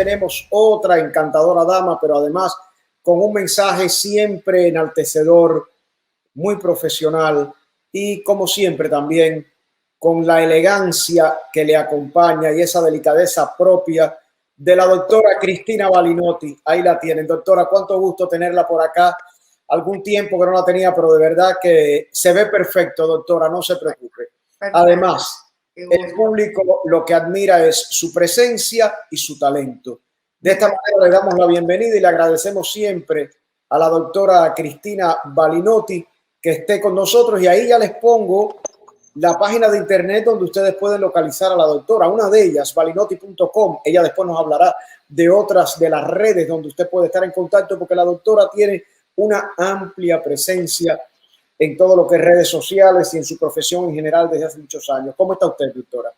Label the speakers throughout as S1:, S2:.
S1: tenemos otra encantadora dama, pero además con un mensaje siempre enaltecedor, muy profesional y como siempre también con la elegancia que le acompaña y esa delicadeza propia de la doctora Cristina Balinotti. Ahí la tienen, doctora, cuánto gusto tenerla por acá. Algún tiempo que no la tenía, pero de verdad que se ve perfecto, doctora, no se preocupe. Además, el público lo que admira es su presencia y su talento. De esta manera le damos la bienvenida y le agradecemos siempre a la doctora Cristina Balinotti que esté con nosotros, y ahí ya les pongo la página de internet donde ustedes pueden localizar a la doctora, una de ellas, balinotti.com. Ella después nos hablará de otras de las redes donde usted puede estar en contacto, porque la doctora tiene una amplia presencia en todo lo que es redes sociales y en su profesión en general desde hace muchos años. ¿Cómo está usted, doctora?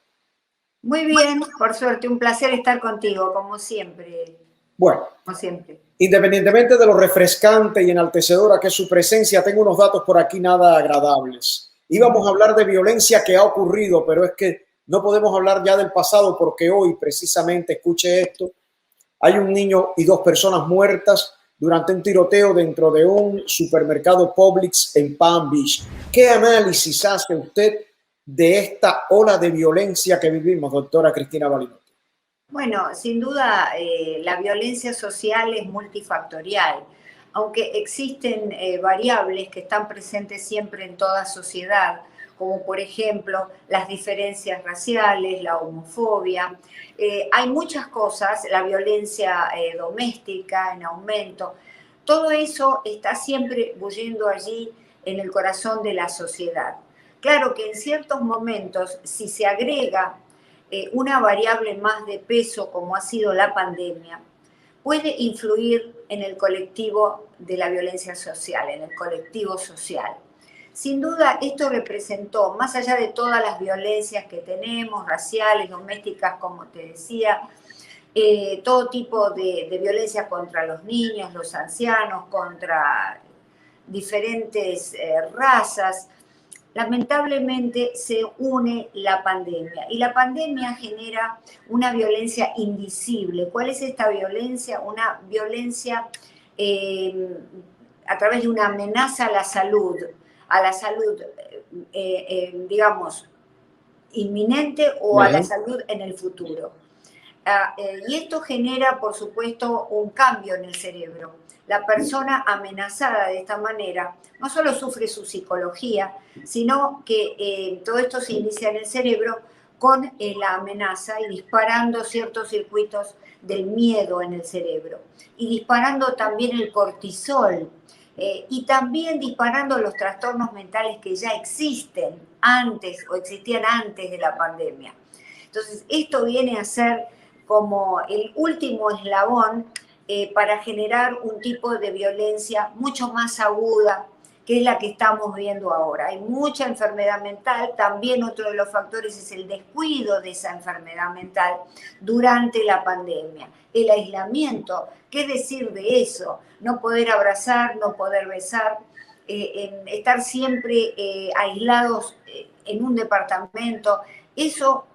S2: Muy bien, por suerte, un placer estar contigo, como siempre.
S1: Bueno,
S2: como siempre.
S1: Independientemente de lo refrescante y enaltecedora que es su presencia, tengo unos datos por aquí nada agradables. Íbamos a hablar de violencia que ha ocurrido, pero es que no podemos hablar ya del pasado porque hoy, precisamente, escuche esto, hay un niño y 2 personas muertas durante un tiroteo dentro de un supermercado Publix en Palm Beach. ¿Qué análisis hace usted de esta ola de violencia que vivimos, doctora Cristina Balinotti?
S2: Bueno, sin duda la violencia social es multifactorial, aunque existen variables que están presentes siempre en toda sociedad, como por ejemplo las diferencias raciales, la homofobia. Hay muchas cosas, la violencia doméstica en aumento. Todo eso está siempre bullendo allí en el corazón de la sociedad. Claro que en ciertos momentos, si se agrega una variable más de peso como ha sido la pandemia, puede influir en el colectivo de la violencia social, en el colectivo social. Sin duda, esto representó, más allá de todas las violencias que tenemos, raciales, domésticas, como te decía, todo tipo de violencia contra los niños, los ancianos, contra diferentes razas. Lamentablemente se une la pandemia y la pandemia genera una violencia invisible. ¿Cuál es esta violencia? Una violencia a través de una amenaza a la salud, digamos, inminente o a la salud en el futuro. Y esto genera, por supuesto, un cambio en el cerebro. La persona amenazada de esta manera no solo sufre su psicología, sino que todo esto se inicia en el cerebro con la amenaza y disparando ciertos circuitos del miedo en el cerebro. Y disparando también el cortisol. Y también disparando los trastornos mentales que ya existen antes o existían antes de la pandemia. Entonces, esto viene a ser como el último eslabón para generar un tipo de violencia mucho más aguda, que es la que estamos viendo ahora. Hay mucha enfermedad mental, también otro de los factores es el descuido de esa enfermedad mental durante la pandemia. El aislamiento, ¿qué decir de eso? No poder abrazar, no poder besar, estar siempre aislados en un departamento, eso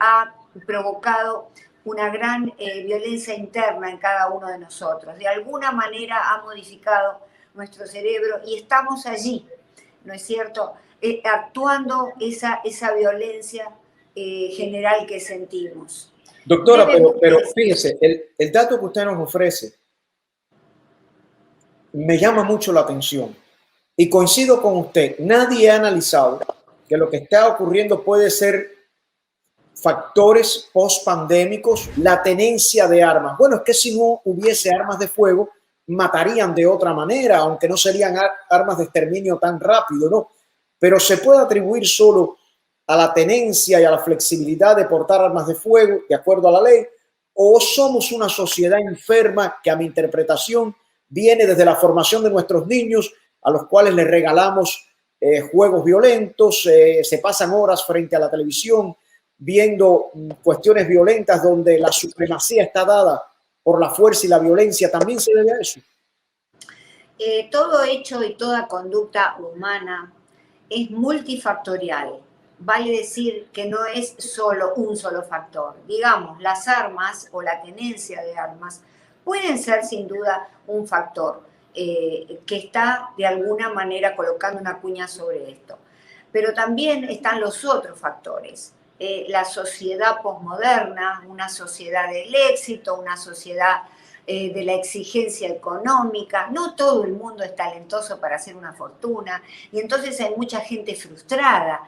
S2: ha provocado una gran violencia interna en cada uno de nosotros. De alguna manera ha modificado nuestro cerebro y estamos allí, ¿no es cierto? Actuando esa violencia general que sentimos.
S1: Doctora, pero fíjese, el dato que usted nos ofrece me llama mucho la atención y coincido con usted. Nadie ha analizado que lo que está ocurriendo puede ser factores post-pandémicos, la tenencia de armas. Bueno, es que si no hubiese armas de fuego, matarían de otra manera, aunque no serían armas de exterminio tan rápido, ¿no? Pero se puede atribuir solo a la tenencia y a la flexibilidad de portar armas de fuego, de acuerdo a la ley, o somos una sociedad enferma que a mi interpretación viene desde la formación de nuestros niños, a los cuales les regalamos juegos violentos, se pasan horas frente a la televisión viendo cuestiones violentas donde la supremacía está dada por la fuerza y la violencia. ¿También se debe a eso?
S2: Todo hecho y toda conducta humana es multifactorial. vale decir que no es solo un solo factor. Digamos, las armas o la tenencia de armas pueden ser sin duda un factor que está de alguna manera colocando una cuña sobre esto. Pero también están los otros factores. La sociedad posmoderna, una sociedad del éxito, una sociedad de la exigencia económica. No todo el mundo es talentoso para hacer una fortuna y entonces hay mucha gente frustrada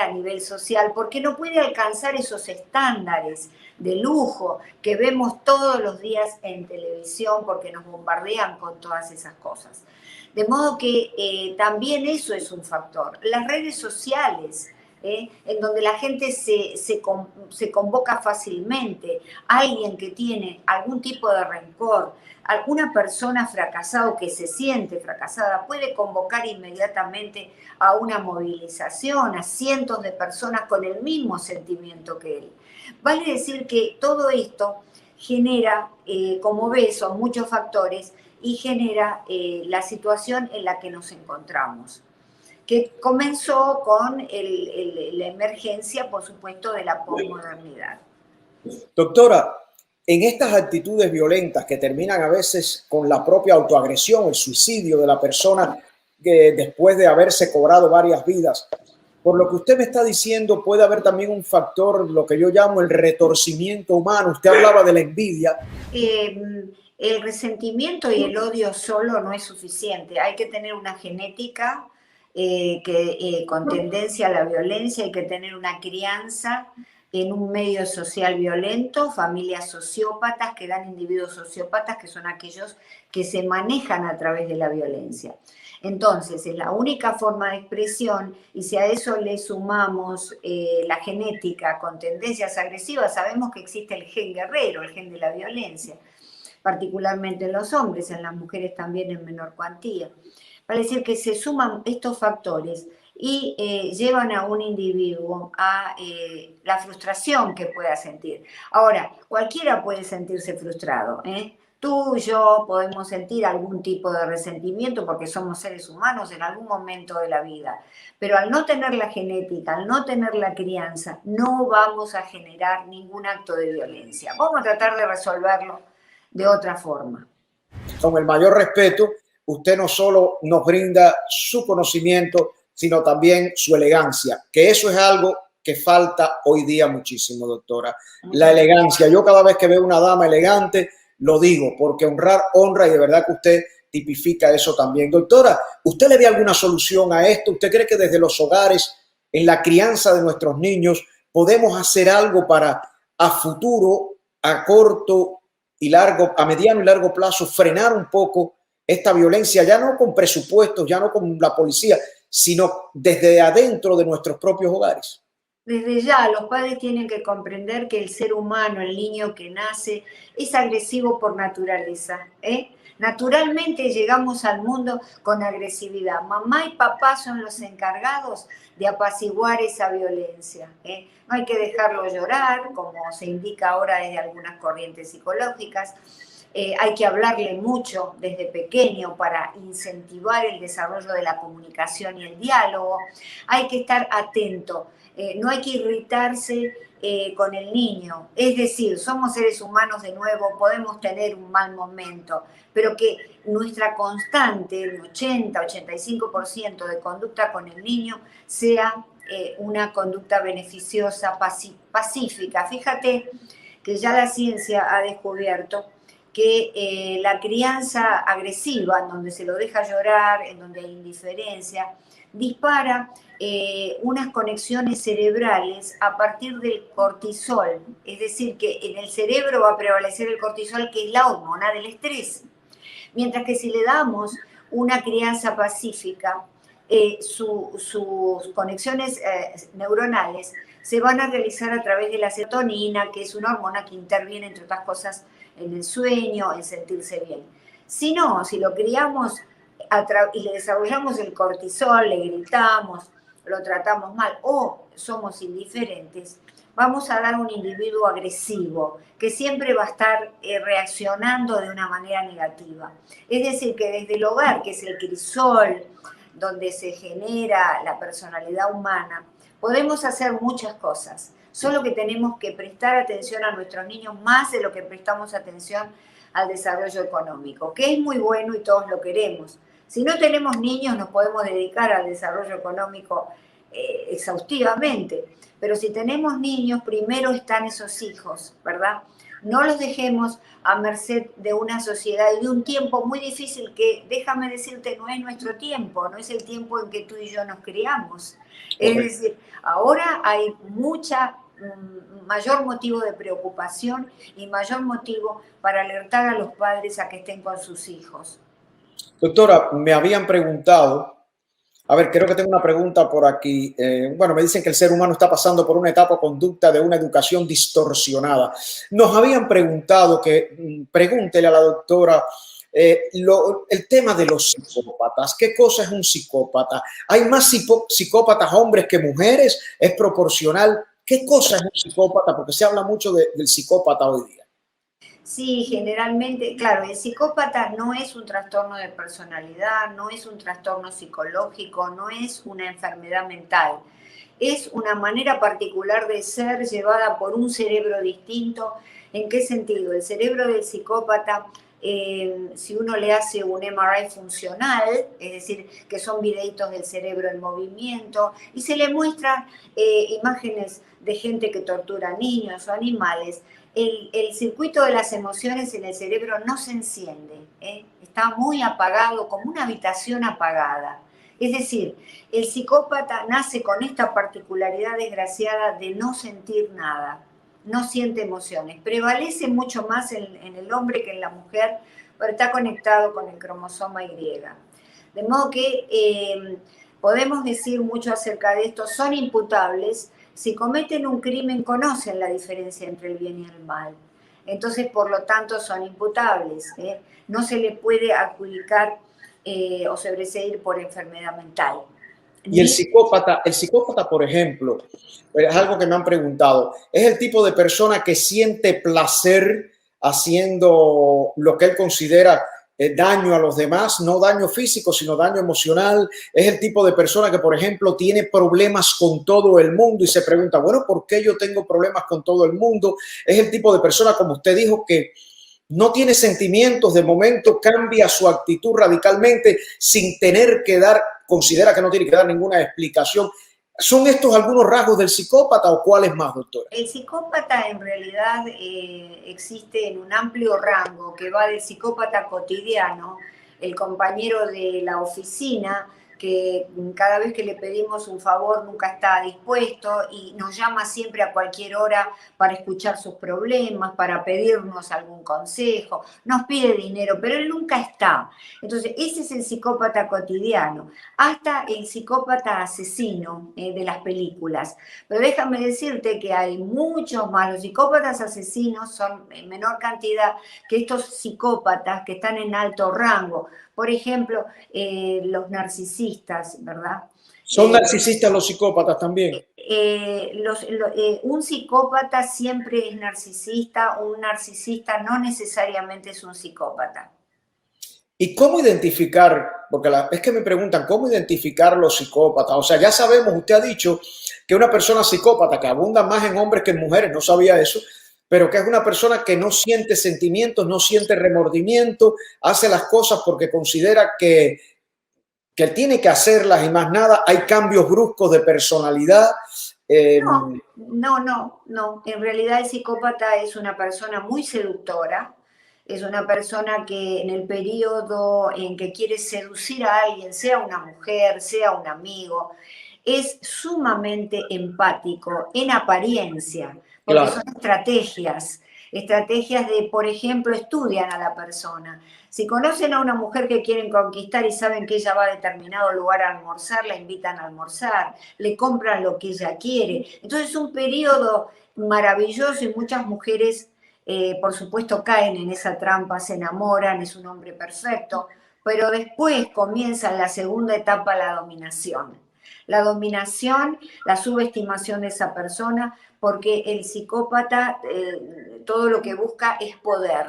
S2: a nivel social porque no puede alcanzar esos estándares de lujo que vemos todos los días en televisión porque nos bombardean con todas esas cosas. De modo que también eso es un factor. Las redes sociales, en donde la gente se convoca fácilmente, alguien que tiene algún tipo de rencor, alguna persona fracasada o que se siente fracasada, puede convocar inmediatamente a una movilización, a cientos de personas con el mismo sentimiento que él. Vale decir que todo esto genera, como ves, son muchos factores y genera la situación en la que nos encontramos, que comenzó con la emergencia, por supuesto, de la posmodernidad.
S1: Doctora, en estas actitudes violentas que terminan a veces con la propia autoagresión, el suicidio de la persona que después de haberse cobrado varias vidas, por lo que usted me está diciendo, puede haber también un factor, lo que yo llamo el retorcimiento humano. Usted hablaba de la envidia.
S2: El resentimiento y el odio solo no es suficiente. Hay que tener una genética con tendencia a la violencia, hay que tener una crianza en un medio social violento, familias sociópatas que dan individuos sociópatas, que son aquellos que se manejan a través de la violencia. Entonces, es la única forma de expresión y si a eso le sumamos la genética con tendencias agresivas, sabemos que existe el gen guerrero, el gen de la violencia, particularmente en los hombres, en las mujeres también en menor cuantía. Vale decir que se suman estos factores y llevan a un individuo a la frustración que pueda sentir. Ahora, cualquiera puede sentirse frustrado, Tú y yo podemos sentir algún tipo de resentimiento porque somos seres humanos en algún momento de la vida, pero al no tener la genética, al no tener la crianza, no vamos a generar ningún acto de violencia. Vamos a tratar de resolverlo de otra forma.
S1: Con el mayor respeto, usted no solo nos brinda su conocimiento, sino también su elegancia, que eso es algo que falta hoy día muchísimo, doctora. La elegancia. Yo cada vez que veo una dama elegante, lo digo, porque honrar honra y de verdad que usted tipifica eso también. Doctora, ¿usted le ve alguna solución a esto? ¿Usted cree que desde los hogares, en la crianza de nuestros niños, podemos hacer algo para a futuro, a corto y largo, a mediano y largo plazo, frenar un poco esta violencia, ya no con presupuestos, ya no con la policía, sino desde adentro de nuestros propios hogares?
S2: Desde ya, los padres tienen que comprender que el ser humano, el niño que nace, es agresivo por naturaleza. Naturalmente llegamos al mundo con agresividad. Mamá y papá son los encargados de apaciguar esa violencia. No hay que dejarlo llorar, como se indica ahora desde algunas corrientes psicológicas. Hay que hablarle mucho desde pequeño para incentivar el desarrollo de la comunicación y el diálogo. Hay que estar atento. No hay que irritarse con el niño. Es decir, somos seres humanos de nuevo, podemos tener un mal momento, pero que nuestra constante, el 80-85% de conducta con el niño, sea una conducta beneficiosa, pacífica. Fíjate que ya la ciencia ha descubierto que la crianza agresiva, en donde se lo deja llorar, en donde hay indiferencia, dispara unas conexiones cerebrales a partir del cortisol. Es decir, que en el cerebro va a prevalecer el cortisol, que es la hormona del estrés. Mientras que si le damos una crianza pacífica, sus conexiones neuronales se van a realizar a través de la serotonina, que es una hormona que interviene, entre otras cosas, en el sueño, en sentirse bien. Si no, si lo criamos y le desarrollamos el cortisol, le gritamos, lo tratamos mal o somos indiferentes, vamos a dar un individuo agresivo que siempre va a estar reaccionando de una manera negativa. Es decir, que desde el hogar, que es el crisol donde se genera la personalidad humana, podemos hacer muchas cosas. Solo que tenemos que prestar atención a nuestros niños más de lo que prestamos atención al desarrollo económico, que es muy bueno y todos lo queremos. Si no tenemos niños, nos podemos dedicar al desarrollo económico exhaustivamente. Pero si tenemos niños, primero están esos hijos, ¿verdad? No los dejemos a merced de una sociedad y de un tiempo muy difícil que, déjame decirte, no es nuestro tiempo, no es el tiempo en que tú y yo nos criamos. Es decir, ahora hay mayor motivo de preocupación y mayor motivo para alertar a los padres a que estén con sus hijos.
S1: Doctora, me habían preguntado, a ver, creo que tengo una pregunta por aquí. Bueno, me dicen que el ser humano está pasando por una etapa o conducta de una educación distorsionada. Nos habían preguntado que pregúntele a la doctora el tema de los psicópatas. ¿Qué cosa es un psicópata? ¿Hay más psicópatas hombres que mujeres? ¿Es proporcional? ¿Qué cosa es un psicópata? Porque se habla mucho del psicópata hoy día.
S2: Sí, generalmente, claro, el psicópata no es un trastorno de personalidad, no es un trastorno psicológico, no es una enfermedad mental. Es una manera particular de ser llevada por un cerebro distinto. ¿En qué sentido? El cerebro del psicópata, si uno le hace un MRI funcional, es decir, que son videitos del cerebro en movimiento, y se le muestran imágenes de gente que tortura niños o animales, el circuito de las emociones en el cerebro no se enciende, está muy apagado, como una habitación apagada. Es decir, el psicópata nace con esta particularidad desgraciada de no sentir nada, no siente emociones. Prevalece mucho más en el hombre que en la mujer, pero está conectado con el cromosoma Y. De modo que podemos decir mucho acerca de esto, son imputables. Si cometen un crimen, conocen la diferencia entre el bien y el mal. Entonces, por lo tanto, son imputables. No se le puede adjudicar o sobreseír por enfermedad mental.
S1: Y el psicópata, por ejemplo, es algo que me han preguntado, es el tipo de persona que siente placer haciendo lo que él considera daño a los demás, no daño físico, sino daño emocional. Es el tipo de persona que, por ejemplo, tiene problemas con todo el mundo y se pregunta, bueno, ¿por qué yo tengo problemas con todo el mundo? Es el tipo de persona, como usted dijo, que no tiene sentimientos, de momento cambia su actitud radicalmente sin tener que considera que no tiene que dar ninguna explicación. ¿Son estos algunos rasgos del psicópata o cuáles más, doctora?
S2: El psicópata en realidad existe en un amplio rango que va del psicópata cotidiano, el compañero de la oficina, que cada vez que le pedimos un favor nunca está dispuesto y nos llama siempre a cualquier hora para escuchar sus problemas, para pedirnos algún consejo, nos pide dinero, pero él nunca está. Entonces, ese es el psicópata cotidiano, hasta el psicópata asesino de las películas. Pero déjame decirte que hay muchos más. Los psicópatas asesinos son en menor cantidad que estos psicópatas que están en alto rango. Por ejemplo, los narcisistas, ¿verdad?
S1: ¿Son narcisistas los psicópatas también?
S2: Un psicópata siempre es narcisista, un narcisista no necesariamente es un psicópata.
S1: ¿Y cómo identificar? Porque es que me preguntan, ¿cómo identificar los psicópatas? O sea, ya sabemos, usted ha dicho que una persona psicópata, que abunda más en hombres que en mujeres, no sabía eso, pero que es una persona que no siente sentimientos, no siente remordimiento, hace las cosas porque considera que tiene que hacerlas y más nada. Hay cambios bruscos de personalidad.
S2: No. En realidad el psicópata es una persona muy seductora, es una persona que en el periodo en que quiere seducir a alguien, sea una mujer, sea un amigo, es sumamente empático en apariencia, porque
S1: Claro.
S2: son estrategias de, por ejemplo, estudian a la persona. Si conocen a una mujer que quieren conquistar y saben que ella va a determinado lugar a almorzar, la invitan a almorzar, le compran lo que ella quiere. Entonces es un periodo maravilloso y muchas mujeres, por supuesto, caen en esa trampa, se enamoran, es un hombre perfecto, pero después comienza la segunda etapa, la dominación. La dominación, la subestimación de esa persona, porque el psicópata todo lo que busca es poder,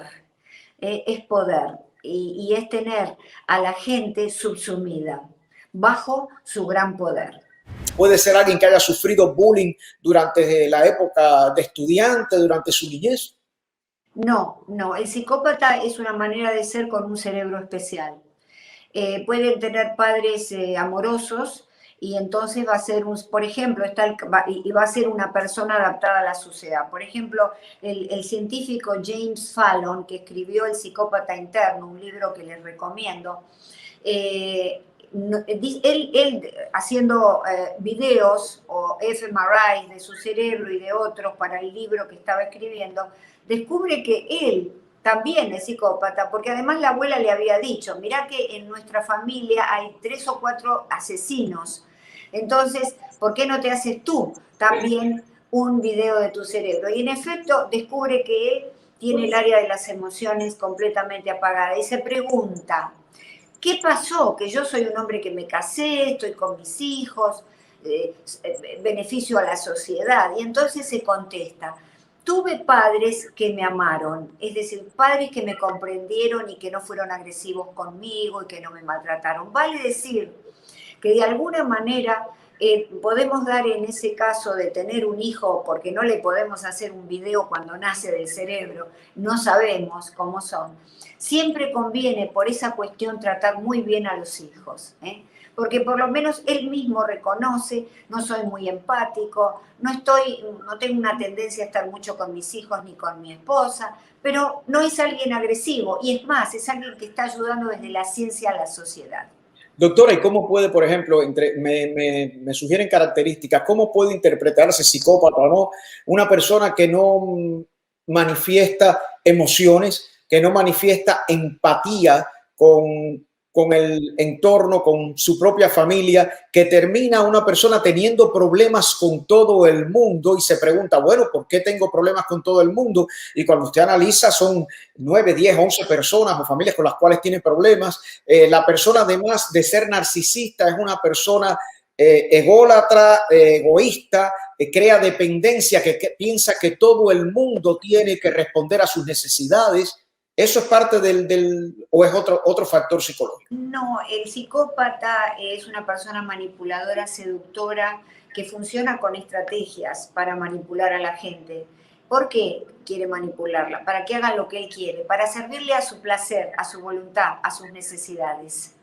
S2: y es tener a la gente subsumida. bajo su gran poder.
S1: Puede ser alguien que haya sufrido bullying durante la época de estudiante, durante su niñez.
S2: No, no, el psicópata es una manera de ser con un cerebro especial. Pueden tener padres amorosos y entonces va a ser, por ejemplo, va a ser una persona adaptada a la sociedad. Por ejemplo, el científico James Fallon, que escribió El psicópata interno, un libro que les recomiendo, él haciendo videos o fMRI de su cerebro y de otros para el libro que estaba escribiendo, descubre que él también es psicópata, porque además la abuela le había dicho, mirá que en nuestra familia hay 3 o 4 asesinos, entonces, ¿por qué no te haces tú también un video de tu cerebro? Y en efecto descubre que él tiene el área de las emociones completamente apagada y se pregunta, ¿qué pasó? Que yo soy un hombre que me casé, estoy con mis hijos, beneficio a la sociedad. Y entonces se contesta, tuve padres que me amaron, es decir, padres que me comprendieron y que no fueron agresivos conmigo y que no me maltrataron. Vale decir que de alguna manera podemos dar en ese caso de tener un hijo, porque no le podemos hacer un video cuando nace del cerebro, no sabemos cómo son. Siempre conviene por esa cuestión tratar muy bien a los hijos, porque por lo menos él mismo reconoce, no soy muy empático, no tengo una tendencia a estar mucho con mis hijos ni con mi esposa, pero no es alguien agresivo y es más, es alguien que está ayudando desde la ciencia a la sociedad.
S1: Doctora, ¿y cómo puede, por ejemplo, me sugieren características, cómo puede interpretarse psicópata o no una persona que no manifiesta emociones, que no manifiesta empatía con el entorno, con su propia familia, que termina una persona teniendo problemas con todo el mundo y se pregunta, bueno, ¿por qué tengo problemas con todo el mundo? Y cuando usted analiza son 9, 10, 11 personas o familias con las cuales tiene problemas. La persona, además de ser narcisista, es una persona ególatra, egoísta, crea dependencia, que piensa que todo el mundo tiene que responder a sus necesidades. ¿Eso es parte o es otro factor psicológico?
S2: No, el psicópata es una persona manipuladora, seductora, que funciona con estrategias para manipular a la gente. ¿Por qué quiere manipularla? Para que haga lo que él quiere, para servirle a su placer, a su voluntad, a sus necesidades.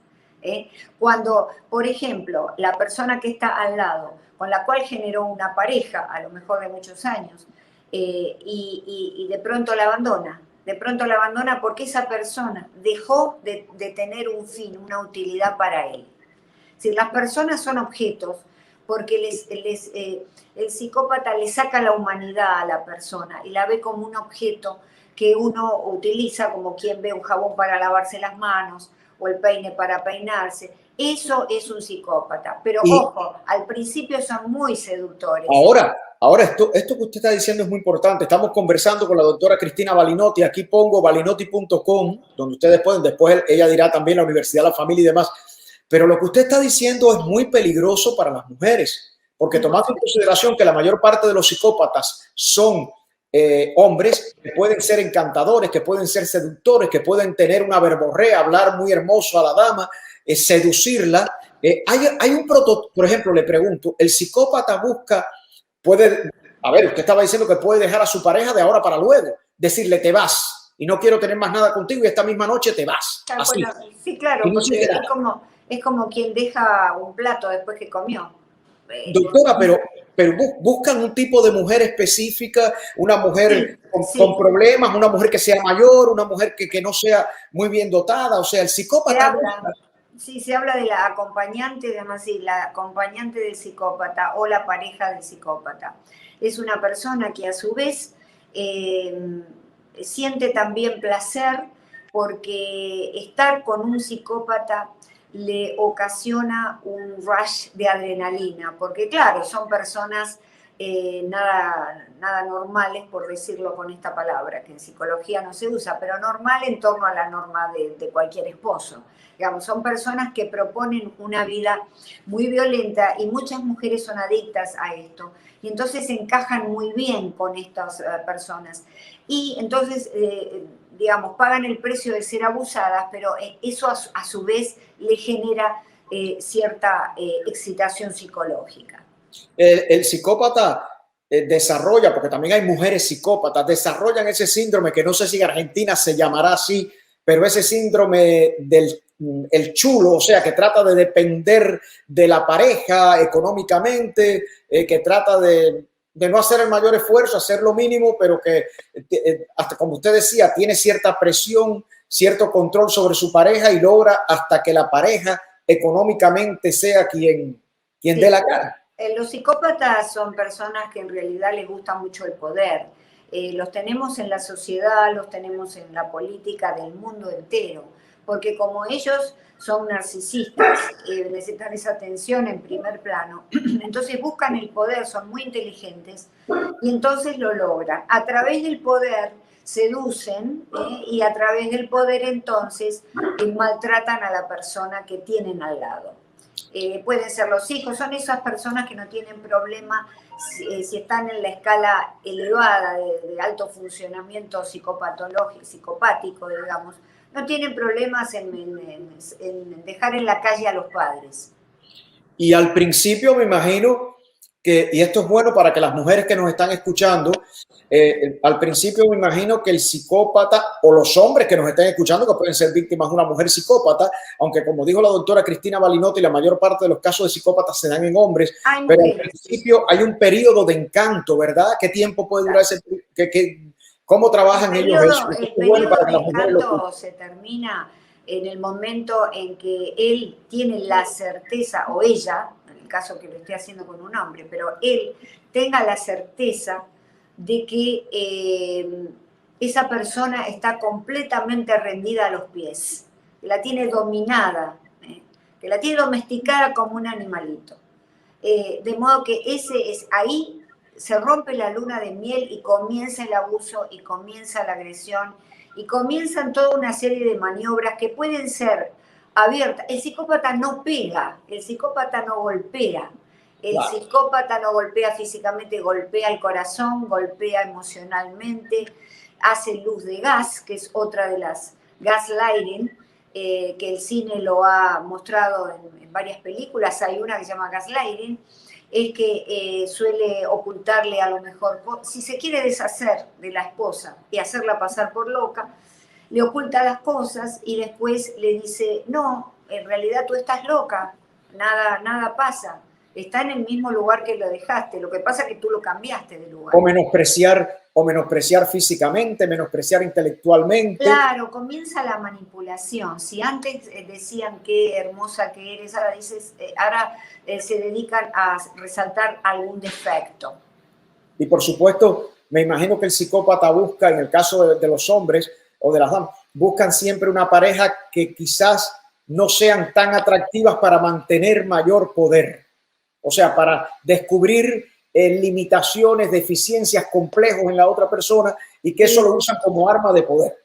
S2: Cuando, por ejemplo, la persona que está al lado, con la cual generó una pareja, a lo mejor de muchos años, y de pronto la abandona, porque esa persona dejó de tener un fin, una utilidad para él. Es decir, las personas son objetos porque el psicópata le saca la humanidad a la persona y la ve como un objeto que uno utiliza como quien ve un jabón para lavarse las manos o el peine para peinarse. Eso es un psicópata. Pero ojo, al principio son muy seductores.
S1: Ahora esto que usted está diciendo es muy importante. Estamos conversando con la doctora Cristina Balinotti. Aquí pongo balinotti.com, donde ustedes pueden, después ella dirá también la universidad, la familia y demás. Pero lo que usted está diciendo es muy peligroso para las mujeres, porque tomando en consideración que la mayor parte de los psicópatas son hombres que pueden ser encantadores, que pueden ser seductores, que pueden tener una verborrea, hablar muy hermoso a la dama, seducirla. Hay un prototipo, por ejemplo, le pregunto, ¿el psicópata usted estaba diciendo que puede dejar a su pareja de ahora para luego, decirle te vas y no quiero tener más nada contigo y esta misma noche te vas? Así.
S2: Bueno, sí, claro, porque es como quien deja un plato después que comió.
S1: Doctora, pero buscan un tipo de mujer específica, una mujer con problemas, una mujer que sea mayor, una mujer que no sea muy bien dotada, o sea, el psicópata.
S2: Se habla de la acompañante, además, sí, la acompañante del psicópata o la pareja del psicópata. Es una persona que a su vez siente también placer porque estar con un psicópata le ocasiona un rush de adrenalina, porque claro, son personas nada normales, por decirlo con esta palabra, que en psicología no se usa, pero normal en torno a la norma de cualquier esposo. Digamos, son personas que proponen una vida muy violenta y muchas mujeres son adictas a esto. Y entonces encajan muy bien con estas personas. Y entonces, digamos, pagan el precio de ser abusadas, pero eso a su vez le genera cierta excitación psicológica.
S1: El psicópata desarrolla, porque también hay mujeres psicópatas, desarrollan ese síndrome que no sé si en Argentina se llamará así, pero ese síndrome del el chulo, o sea, que trata de depender de la pareja económicamente, que trata de no hacer el mayor esfuerzo, hacer lo mínimo, pero que, hasta como usted decía, tiene cierta presión, cierto control sobre su pareja y logra hasta que la pareja económicamente sea quien
S2: Sí.
S1: dé la cara.
S2: Los psicópatas son personas que en realidad les gusta mucho el poder. Los tenemos en la sociedad, los tenemos en la política del mundo entero, porque como ellos son narcisistas, necesitan esa atención en primer plano, entonces buscan el poder, son muy inteligentes y entonces lo logran. A través del poder seducen y a través del poder entonces maltratan a la persona que tienen al lado. Pueden ser los hijos, son esas personas que no tienen problema si están en la escala elevada de alto funcionamiento psicopático, digamos, no tienen problemas en dejar en la calle a los padres.
S1: Y al principio me imagino que, y esto es bueno para que las mujeres que nos están escuchando, al principio me imagino que el psicópata o los hombres que nos estén escuchando, que pueden ser víctimas de una mujer psicópata, aunque como dijo la doctora Cristina Balinotti, la mayor parte de los casos de psicópatas se dan en hombres, pero al principio hay un periodo de encanto, ¿verdad? ¿Qué tiempo puede durar ese? ¿Cómo trabajan ellos eso?
S2: El periodo de encanto se termina en el momento en que él tiene la certeza, o ella, en el caso que lo esté haciendo con un hombre, pero él tenga la certeza de que esa persona está completamente rendida a los pies, que la tiene dominada, que la tiene domesticada como un animalito. De modo que ahí se rompe la luna de miel y comienza el abuso y comienza la agresión y comienzan toda una serie de maniobras que pueden ser abiertas. El psicópata no pega, el psicópata no golpea, el psicópata no golpea físicamente, golpea el corazón, golpea emocionalmente, hace luz de gas, que es otra de las gaslighting, que el cine lo ha mostrado en varias películas. Hay una que se llama Gaslighting, es que suele ocultarle a lo mejor, si se quiere deshacer de la esposa y hacerla pasar por loca, le oculta las cosas y después le dice, no, en realidad tú estás loca, nada pasa, está en el mismo lugar que lo dejaste, lo que pasa es que tú lo cambiaste de lugar.
S1: O menospreciar físicamente, menospreciar intelectualmente.
S2: Claro, comienza la manipulación. Si antes decían qué hermosa que eres, ahora se dedican a resaltar algún defecto.
S1: Y por supuesto, me imagino que el psicópata busca, en el caso de los hombres o de las damas, buscan siempre una pareja que quizás no sean tan atractivas para mantener mayor poder. O sea, para descubrir limitaciones, deficiencias, complejos en la otra persona y que eso lo usan como arma de poder.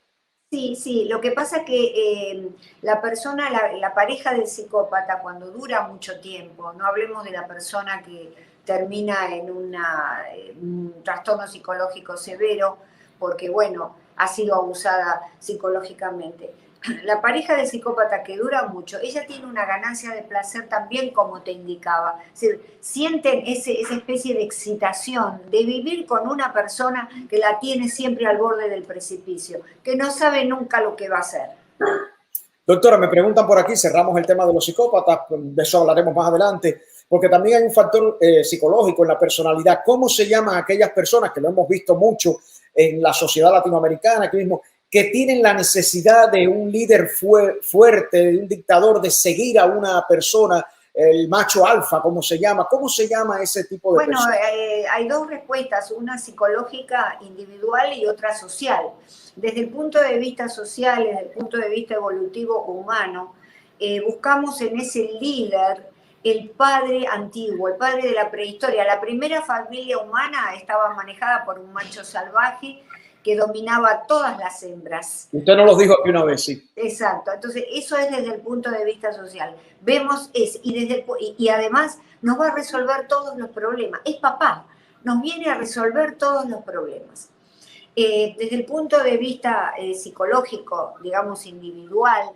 S2: Sí, lo que pasa es que la persona, la pareja del psicópata, cuando dura mucho tiempo, no hablemos de la persona que termina en un trastorno psicológico severo, porque bueno, ha sido abusada psicológicamente. La pareja del psicópata que dura mucho, ella tiene una ganancia de placer también, como te indicaba. Es decir, sienten esa especie de excitación de vivir con una persona que la tiene siempre al borde del precipicio, que no sabe nunca lo que va a hacer.
S1: Doctora, me preguntan por aquí, cerramos el tema de los psicópatas, de eso hablaremos más adelante, porque también hay un factor psicológico en la personalidad. ¿Cómo se llaman aquellas personas, que lo hemos visto mucho en la sociedad latinoamericana, aquí mismo, que tienen la necesidad de un líder fuerte, de un dictador, de seguir a una persona, el macho alfa, ¿cómo se llama? ¿Cómo se llama ese tipo de personas?
S2: Hay dos respuestas, una psicológica individual y otra social. Desde el punto de vista social, desde el punto de vista evolutivo humano, buscamos en ese líder el padre antiguo, el padre de la prehistoria. La primera familia humana estaba manejada por un macho salvaje que dominaba todas las hembras.
S1: Usted nos lo dijo aquí una vez, sí.
S2: Exacto, entonces eso es desde el punto de vista social. Vemos y además nos va a resolver todos los problemas. Es papá, nos viene a resolver todos los problemas. Desde el punto de vista psicológico, digamos individual,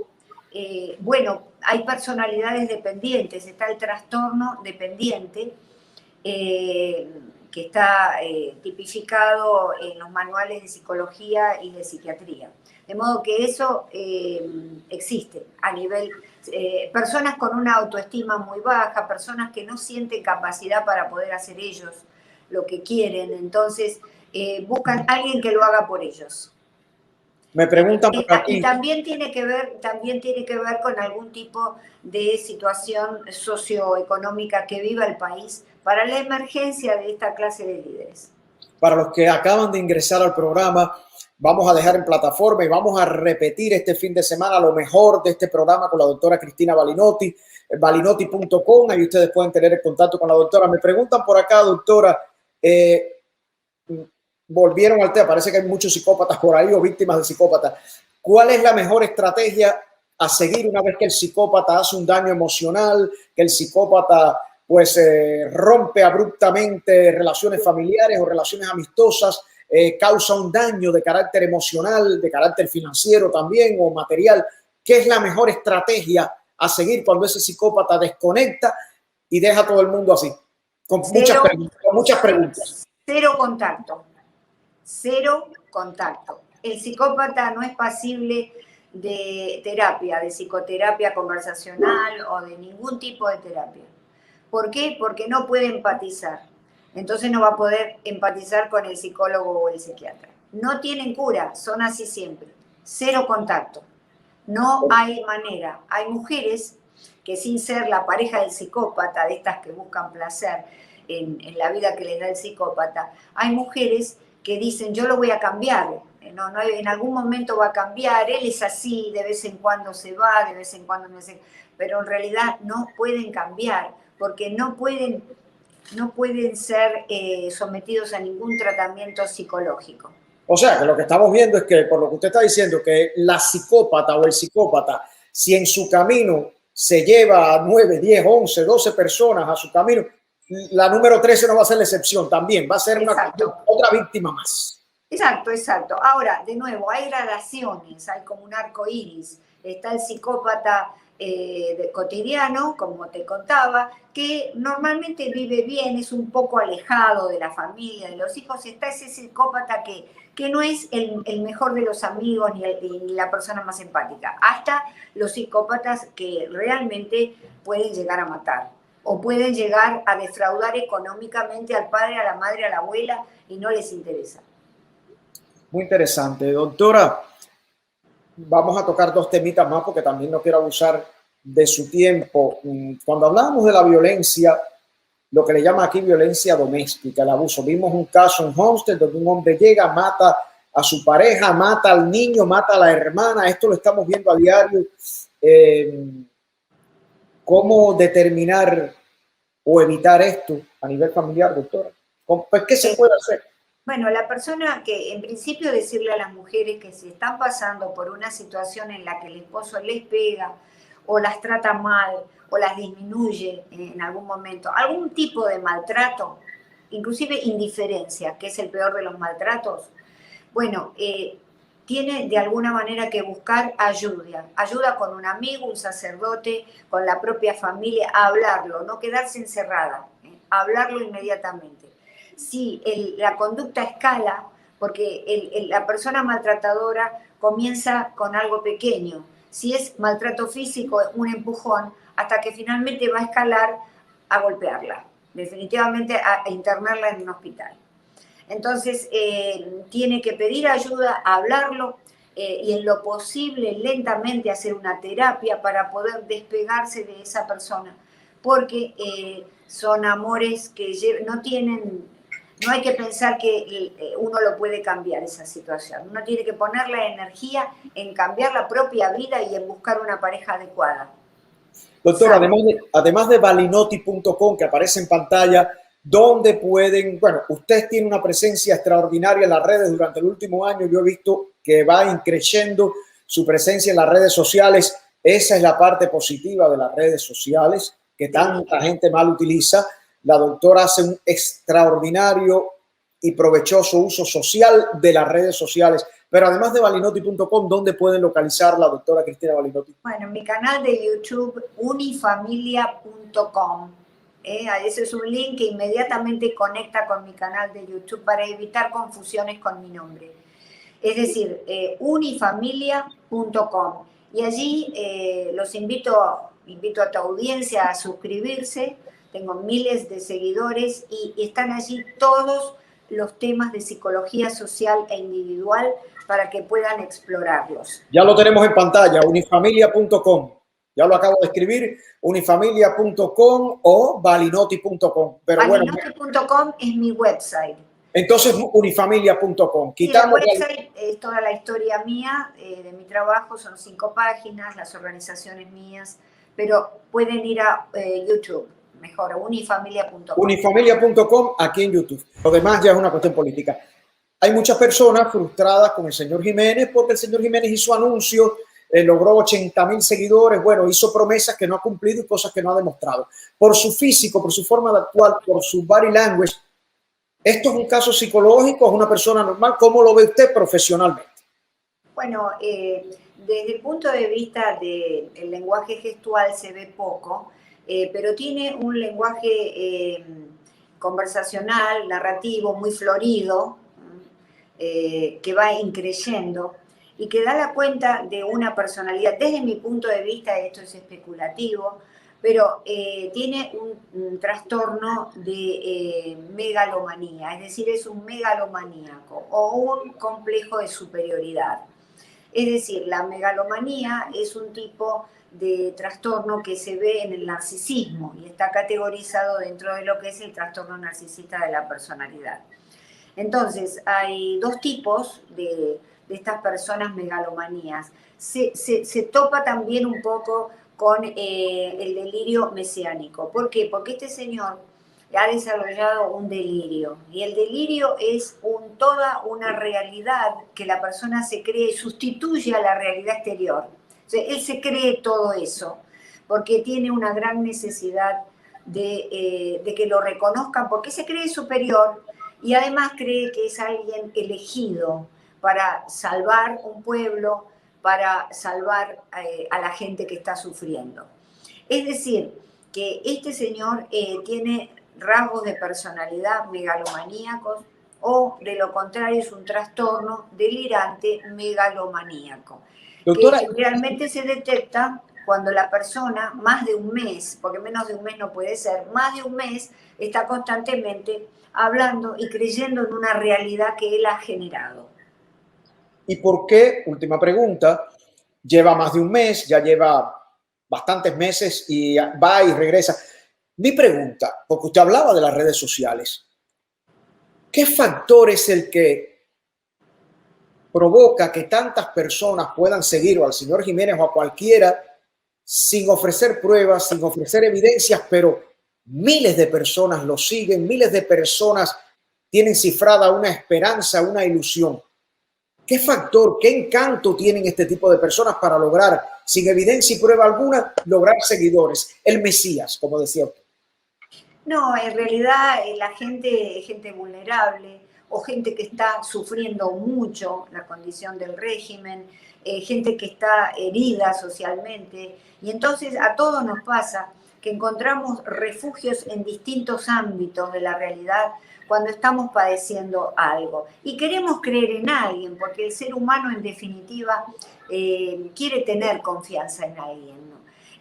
S2: bueno, hay personalidades dependientes, está el trastorno dependiente, que está tipificado en los manuales de psicología y de psiquiatría. De modo que eso existe a nivel, personas con una autoestima muy baja, personas que no sienten capacidad para poder hacer ellos lo que quieren, entonces buscan a alguien que lo haga por ellos.
S1: Me preguntan por aquí.
S2: Y también tiene que ver con algún tipo de situación socioeconómica que viva el país para la emergencia de esta clase de líderes.
S1: Para los que acaban de ingresar al programa, vamos a dejar en plataforma y vamos a repetir este fin de semana lo mejor de este programa con la doctora Cristina Balinotti, balinotti.com, ahí ustedes pueden tener el contacto con la doctora. Me preguntan por acá, doctora, volvieron al tema, parece que hay muchos psicópatas por ahí o víctimas de psicópatas. ¿Cuál es la mejor estrategia a seguir una vez que el psicópata hace un daño emocional, que el psicópata pues rompe abruptamente relaciones familiares o relaciones amistosas, causa un daño de carácter emocional, de carácter financiero también o material? ¿Qué es la mejor estrategia a seguir cuando ese psicópata desconecta y deja a todo el mundo así? Con muchas preguntas.
S2: Cero contacto. Cero contacto. El psicópata no es pasible de terapia, de psicoterapia conversacional o de ningún tipo de terapia. ¿Por qué? Porque no puede empatizar. Entonces no va a poder empatizar con el psicólogo o el psiquiatra. No tienen cura, son así siempre. Cero contacto. No hay manera. Hay mujeres que sin ser la pareja del psicópata, de estas que buscan placer en la vida que les da el psicópata, hay mujeres que dicen, yo lo voy a cambiar, no, en algún momento va a cambiar, él es así, de vez en cuando se va, de vez en cuando no sé, pero en realidad no pueden cambiar, porque no pueden ser sometidos a ningún tratamiento psicológico.
S1: O sea, que lo que estamos viendo es que, por lo que usted está diciendo, que la psicópata o el psicópata, si en su camino se lleva a 9, 10, 11, 12 personas a su camino, la número 13 no va a ser la excepción también, va a ser otra víctima más.
S2: Exacto, exacto. Ahora, de nuevo, hay gradaciones, hay como un arco iris. Está el psicópata cotidiano, como te contaba, que normalmente vive bien, es un poco alejado de la familia, de los hijos. Está ese psicópata que no es el mejor de los amigos ni la persona más empática. Hasta los psicópatas que realmente pueden llegar a matar o pueden llegar a defraudar económicamente al padre, a la madre, a la abuela y no les interesa.
S1: Muy interesante. Doctora, vamos a tocar dos temitas más porque también no quiero abusar de su tiempo. Cuando hablábamos de la violencia, lo que le llama aquí violencia doméstica, el abuso, vimos un caso en Homestead donde un hombre llega, mata a su pareja, mata al niño, mata a la hermana. Esto lo estamos viendo a diario. ¿Cómo determinar o evitar esto a nivel familiar, doctora? Pues, ¿qué se puede hacer?
S2: Bueno, la persona que, en principio, decirle a las mujeres que si están pasando por una situación en la que el esposo les pega o las trata mal o las disminuye en algún momento, algún tipo de maltrato, inclusive indiferencia, que es el peor de los maltratos, bueno, tiene de alguna manera que buscar ayuda con un amigo, un sacerdote, con la propia familia, a hablarlo, no quedarse encerrada, hablarlo inmediatamente. Si la conducta escala, porque la persona maltratadora comienza con algo pequeño, si es maltrato físico, un empujón, hasta que finalmente va a escalar a golpearla, definitivamente a internarla en un hospital. Entonces, tiene que pedir ayuda, hablarlo y en lo posible lentamente hacer una terapia para poder despegarse de esa persona, porque son amores que no hay que pensar que uno lo puede cambiar esa situación. Uno tiene que poner la energía en cambiar la propia vida y en buscar una pareja adecuada.
S1: Doctora, además de balinotti.com que aparece en pantalla, donde pueden, bueno, usted tiene una presencia extraordinaria en las redes durante el último año. Yo he visto que va increciendo su presencia en las redes sociales. Esa es la parte positiva de las redes sociales que tanta gente mal utiliza. La doctora hace un extraordinario y provechoso uso social de las redes sociales Pero además de balinotti.com, ¿dónde pueden localizar la doctora Cristina Balinotti?
S2: Bueno, mi canal de YouTube, unifamilia.com. Ese es un link que inmediatamente conecta con mi canal de YouTube para evitar confusiones con mi nombre. Es decir, unifamilia.com. Y allí los invito a tu audiencia a suscribirse. Tengo miles de seguidores y están allí todos los temas de psicología social e individual para que puedan explorarlos.
S1: Ya lo tenemos en pantalla, unifamilia.com. Ya lo acabo de escribir, unifamilia.com o balinotti.com.
S2: Balinotti.com es mi website.
S1: Entonces, unifamilia.com.
S2: Quitamos el website, es toda la historia mía, de mi trabajo, son 5 páginas, las organizaciones mías, pero pueden ir a YouTube, mejor, unifamilia.com.
S1: Unifamilia.com aquí en YouTube. Lo demás ya es una cuestión política. Hay muchas personas frustradas con el señor Jiménez porque el señor Jiménez hizo anuncios, logró 80,000 seguidores, bueno, hizo promesas que no ha cumplido y cosas que no ha demostrado. Por su físico, por su forma de actuar, por su body language, ¿esto es un caso psicológico? ¿Es una persona normal? ¿Cómo lo ve usted profesionalmente?
S2: Bueno, desde el punto de vista del lenguaje gestual se ve poco, pero tiene un lenguaje conversacional, narrativo, muy florido, que va increyendo y que da la cuenta de una personalidad. Desde mi punto de vista, esto es especulativo, pero tiene un trastorno de megalomanía, es decir, es un megalomaníaco o un complejo de superioridad. Es decir, la megalomanía es un tipo de trastorno que se ve en el narcisismo y está categorizado dentro de lo que es el trastorno narcisista de la personalidad. Entonces, hay 2 tipos de estas personas megalomanías. Se topa también un poco con el delirio mesiánico. ¿Por qué? Porque este señor ha desarrollado un delirio. Y el delirio es toda una realidad que la persona se cree y sustituye a la realidad exterior. O sea, él se cree todo eso porque tiene una gran necesidad de que lo reconozcan, porque se cree superior y además cree que es alguien elegido para salvar un pueblo, para salvar a la gente que está sufriendo. Es decir, que este señor tiene rasgos de personalidad megalomaníacos o, de lo contrario, es un trastorno delirante megalomaníaco. Doctora, que realmente se detecta cuando la persona, más de un mes, porque menos de un mes no puede ser, más de un mes está constantemente hablando y creyendo en una realidad que él ha generado.
S1: ¿Y por qué? Última pregunta. Lleva más de un mes, ya lleva bastantes meses y va y regresa. Mi pregunta, porque usted hablaba de las redes sociales, ¿qué factor es el que provoca que tantas personas puedan seguir o al señor Jiménez o a cualquiera sin ofrecer pruebas, sin ofrecer evidencias, pero miles de personas lo siguen, miles de personas tienen cifrada una esperanza, una ilusión? ¿Qué factor, qué encanto tienen este tipo de personas para lograr, sin evidencia y prueba alguna, lograr seguidores? El Mesías, como decía usted.
S2: No, en realidad la gente vulnerable o gente que está sufriendo mucho la condición del régimen, gente que está herida socialmente. Y entonces a todos nos pasa que encontramos refugios en distintos ámbitos de la realidad cuando estamos padeciendo algo. Y queremos creer en alguien, porque el ser humano en definitiva quiere tener confianza en alguien, ¿no?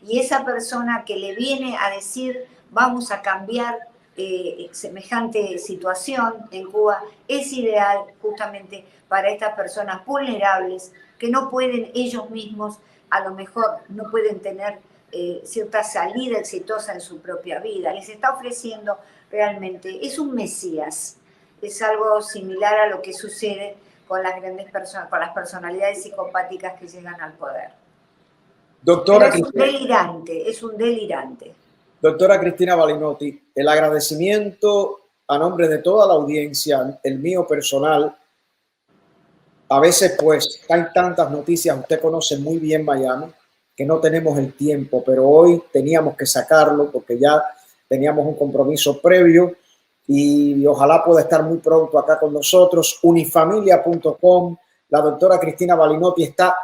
S2: Y esa persona que le viene a decir vamos a cambiar semejante situación en Cuba, es ideal justamente para estas personas vulnerables que no pueden ellos mismos, a lo mejor no pueden tener cierta salida exitosa en su propia vida. Les está ofreciendo realmente, es un Mesías, es algo similar a lo que sucede con las grandes personas, con las personalidades psicopáticas que llegan al poder.
S1: Doctora,
S2: pero es un delirante.
S1: Doctora Cristina Balinotti, el agradecimiento a nombre de toda la audiencia, el mío personal. A veces pues hay tantas noticias, usted conoce muy bien Miami, que no tenemos el tiempo, pero hoy teníamos que sacarlo porque ya teníamos un compromiso previo y ojalá pueda estar muy pronto acá con nosotros. Unifamilia.com, La doctora Cristina Balinotti está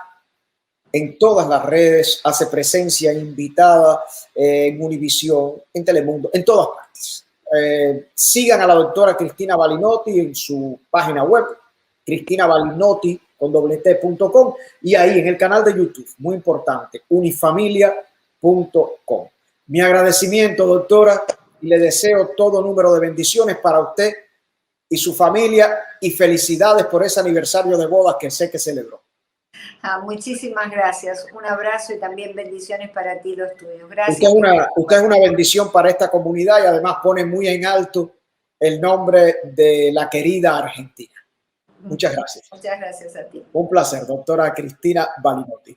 S1: en todas las redes, hace presencia invitada en Univisión, en Telemundo, en todas partes. Sigan a la doctora Cristina Balinotti en su página web, cristinabalinotti.com, y ahí en el canal de YouTube, muy importante, unifamilia.com. Mi agradecimiento, doctora, y le deseo todo número de bendiciones para usted y su familia, y felicidades por ese aniversario de bodas que sé que celebró.
S2: Muchísimas gracias. Un abrazo y también bendiciones para ti y los tuyos. Gracias.
S1: Usted es una bendición para esta comunidad y además pone muy en alto el nombre de la querida Argentina. Muchas gracias.
S2: Muchas gracias a ti.
S1: Un placer, doctora Cristina Balinotti.